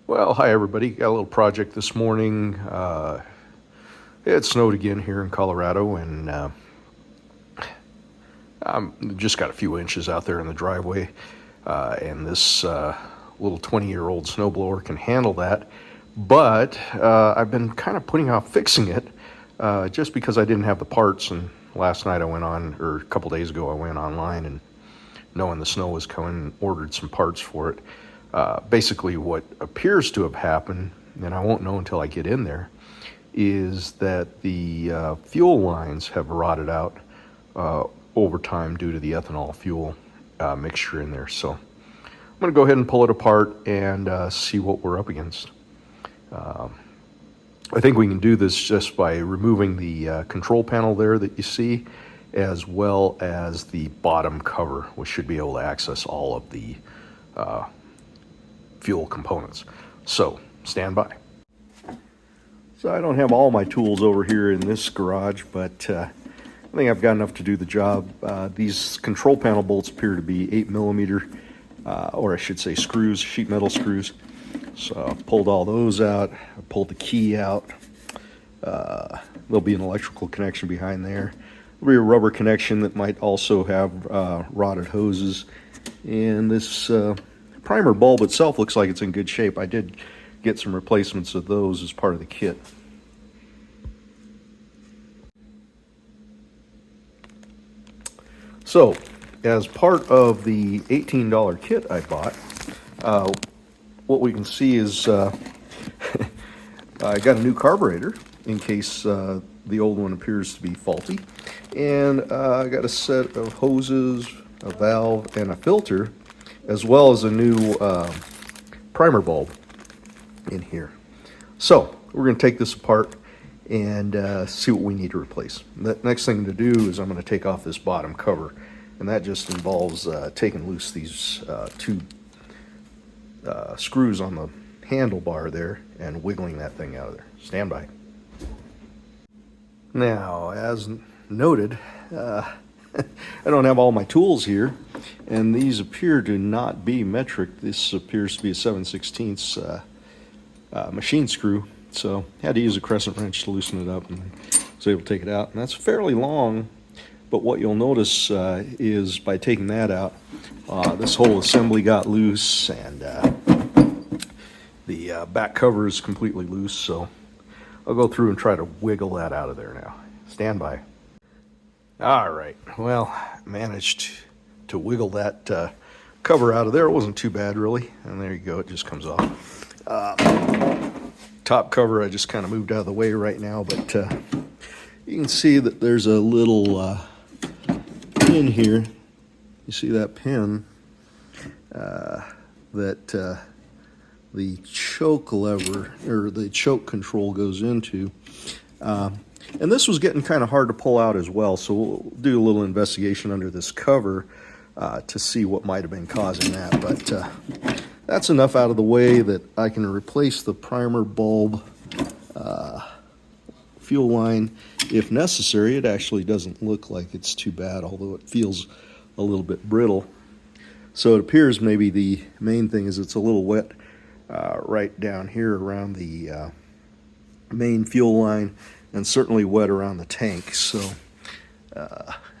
Well, hi everybody. Got a little project this morning. It snowed again here in Colorado, and just got a few inches out there in the driveway. And this little 20-year-old snowblower can handle that. But I've been kind of putting off fixing it just because I didn't have the parts. And last night or a couple days ago, I went online and knowing the snow was coming, ordered some parts for it. Basically what appears to have happened, and I won't know until I get in there, is that the fuel lines have rotted out over time due to the ethanol fuel mixture in there. So I'm going to go ahead and pull it apart and see what we're up against. I think we can do this just by removing the control panel there that you see, as well as the bottom cover, which should be able to access all of the fuel components. So stand by. So I don't have all my tools over here in this garage, but I think I've got enough to do the job. These control panel bolts appear to be 8mm, or I should say screws, sheet metal screws. So I've pulled all those out. I pulled the key out. There'll be an electrical connection behind there. There'll be a rubber connection that might also have rotted hoses. And this primer bulb itself looks like it's in good shape. I did get some replacements of those as part of the kit. So, as part of the $18 kit I bought, what we can see is I got a new carburetor in case the old one appears to be faulty. And I got a set of hoses, a valve, and a filter, as well as a new primer bulb in here. So we're going to take this apart and see what we need to replace. The next thing to do is I'm going to take off this bottom cover, and that just involves taking loose these two screws on the handlebar there and wiggling that thing out of there. Stand by. Now, as noted, I don't have all my tools here, and these appear to not be metric. This appears to be a 7/16 machine screw, so I had to use a crescent wrench to loosen it up, and was able to take it out. And that's fairly long, but what you'll notice is by taking that out, this whole assembly got loose, and the back cover is completely loose, so I'll go through and try to wiggle that out of there now. Stand by. All right, well, managed to wiggle that cover out of there. It wasn't too bad, really. And there you go, it just comes off. Top cover I just kind of moved out of the way right now, but you can see that there's a little pin here. You see that pin that the choke lever, or the choke control, goes into. And this was getting kind of hard to pull out as well, so we'll do a little investigation under this cover to see what might have been causing that. But that's enough out of the way that I can replace the primer bulb fuel line if necessary. It actually doesn't look like it's too bad, although it feels a little bit brittle. So it appears maybe the main thing is it's a little wet right down here around the main fuel line, and certainly wet around the tank. So,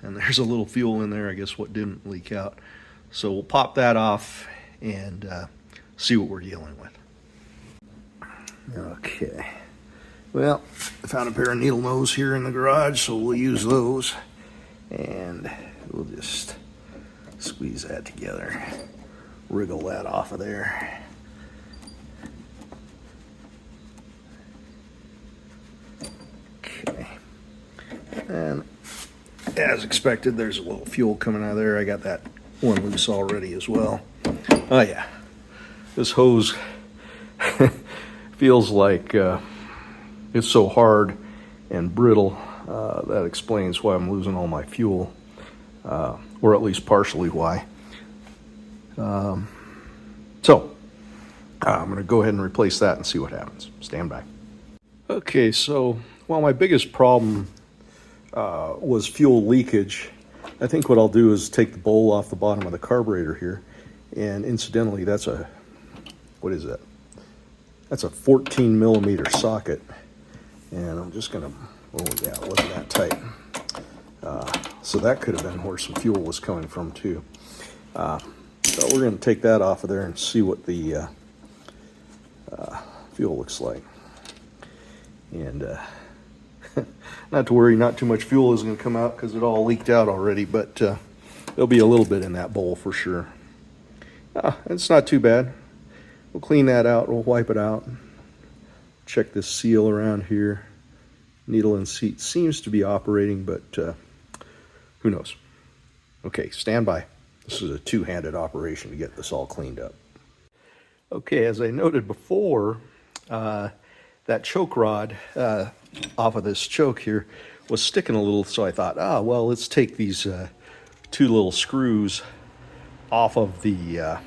and there's a little fuel in there, I guess, what didn't leak out. So we'll pop that off and see what we're dealing with. Okay. Well, I found a pair of needle nose here in the garage, so we'll use those. And we'll just squeeze that together. Wriggle that off of there. Okay. And as expected, there's a little fuel coming out of there. I got that one loose already as well. Oh yeah, this hose feels like it's so hard and brittle. That explains why I'm losing all my fuel, or at least partially why. So I'm going to go ahead and replace that and see what happens. Stand by. Okay, so while my biggest problem was fuel leakage, I think what I'll do is take the bowl off the bottom of the carburetor here. And incidentally, that's a, what is that? That's a 14 millimeter socket, and I'm just gonna, oh yeah, it wasn't that tight. So that could have been where some fuel was coming from too. So we're gonna take that off of there and see what the fuel looks like. And not to worry, not too much fuel is gonna come out because it all leaked out already, but there'll be a little bit in that bowl for sure. It's not too bad. We'll clean that out, we'll wipe it out. Check this seal around here. Needle and seat seems to be operating, but who knows? Okay, stand by. This is a two-handed operation to get this all cleaned up. Okay, as I noted before, that choke rod off of this choke here was sticking a little, so I thought, well, let's take these two little screws off of the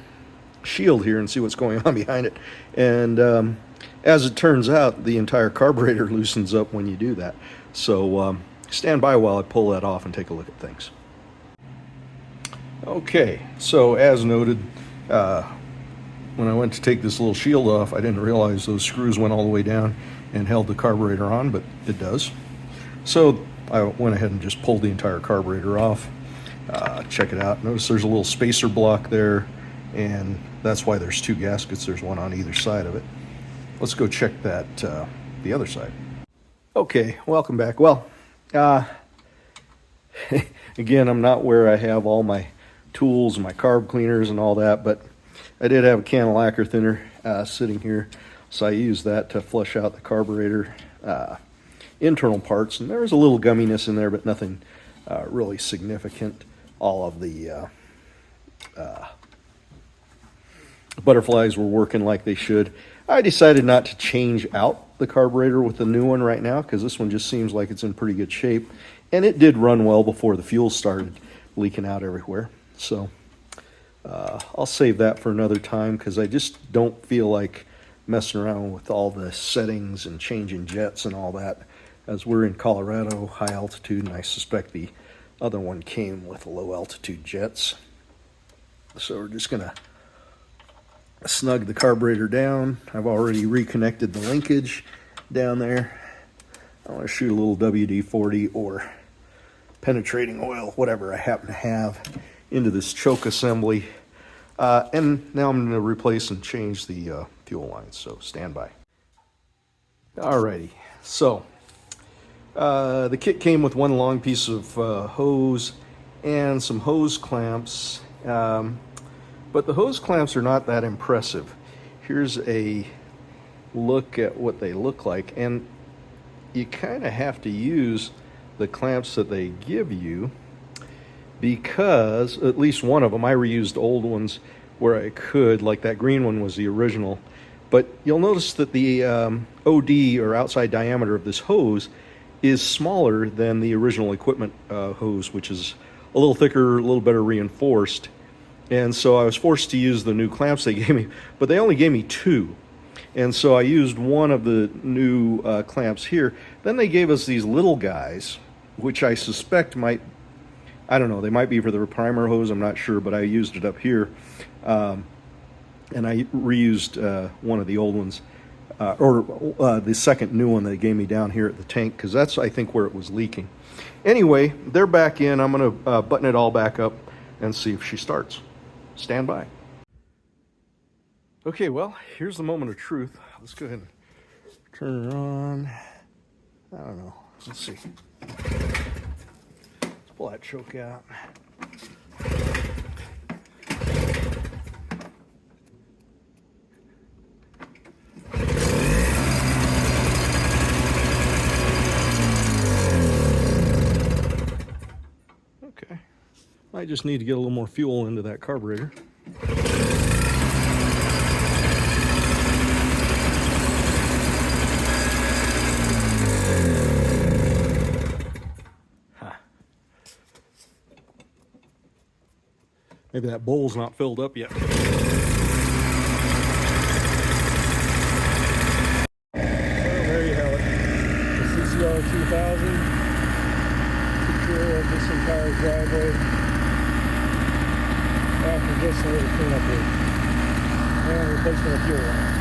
shield here and see what's going on behind it. And as it turns out, the entire carburetor loosens up when you do that. So stand by while I pull that off and take a look at things. Okay, so as noted, when I went to take this little shield off, I didn't realize those screws went all the way down and held the carburetor on, but it does. So I went ahead and just pulled the entire carburetor off. Check it out. Notice there's a little spacer block there, and that's why there's two gaskets. There's one on either side of it. Let's go check that, the other side. Okay, welcome back. Well, again, I'm not where I have all my tools and my carb cleaners and all that, but I did have a can of lacquer thinner sitting here, so I used that to flush out the carburetor internal parts, and there was a little gumminess in there, but nothing really significant. All of the butterflies were working like they should. I decided not to change out the carburetor with the new one right now because this one just seems like it's in pretty good shape, and it did run well before the fuel started leaking out everywhere. So I'll save that for another time because I just don't feel like messing around with all the settings and changing jets and all that, as we're in Colorado, high altitude, and I suspect the other one came with low altitude jets. So we're just gonna snug the carburetor down. I've already reconnected the linkage down there. I want to shoot a little WD-40 or penetrating oil, whatever I happen to have, into this choke assembly. And now I'm going to replace and change the fuel lines, so stand by. Alrighty, so the kit came with one long piece of hose and some hose clamps, but the hose clamps are not that impressive. Here's a look at what they look like, and you kind of have to use the clamps that they give you, because at least one of them, I reused old ones where I could, like that green one was the original, but you'll notice that the OD, or outside diameter, of this hose is smaller than the original equipment hose, which is a little thicker, a little better reinforced. And so I was forced to use the new clamps they gave me, but they only gave me two. And so I used one of the new clamps here. Then they gave us these little guys, which I suspect might, I don't know, they might be for the primer hose, I'm not sure, but I used it up here. And I reused one of the old ones, or the second new one they gave me down here at the tank, because that's, I think, where it was leaking. Anyway, they're back in. I'm going to button it all back up and see if she starts. Stand by. Okay, well, here's the moment of truth. Let's go ahead and turn her on. I don't know. Let's see. Let's pull that choke out. Okay. I just need to get a little more fuel into that carburetor. Maybe that bowl's not filled up yet. So there you have it. The CCR200, picture of this entire driveway after just a little cleanup work and replacement of fuel line.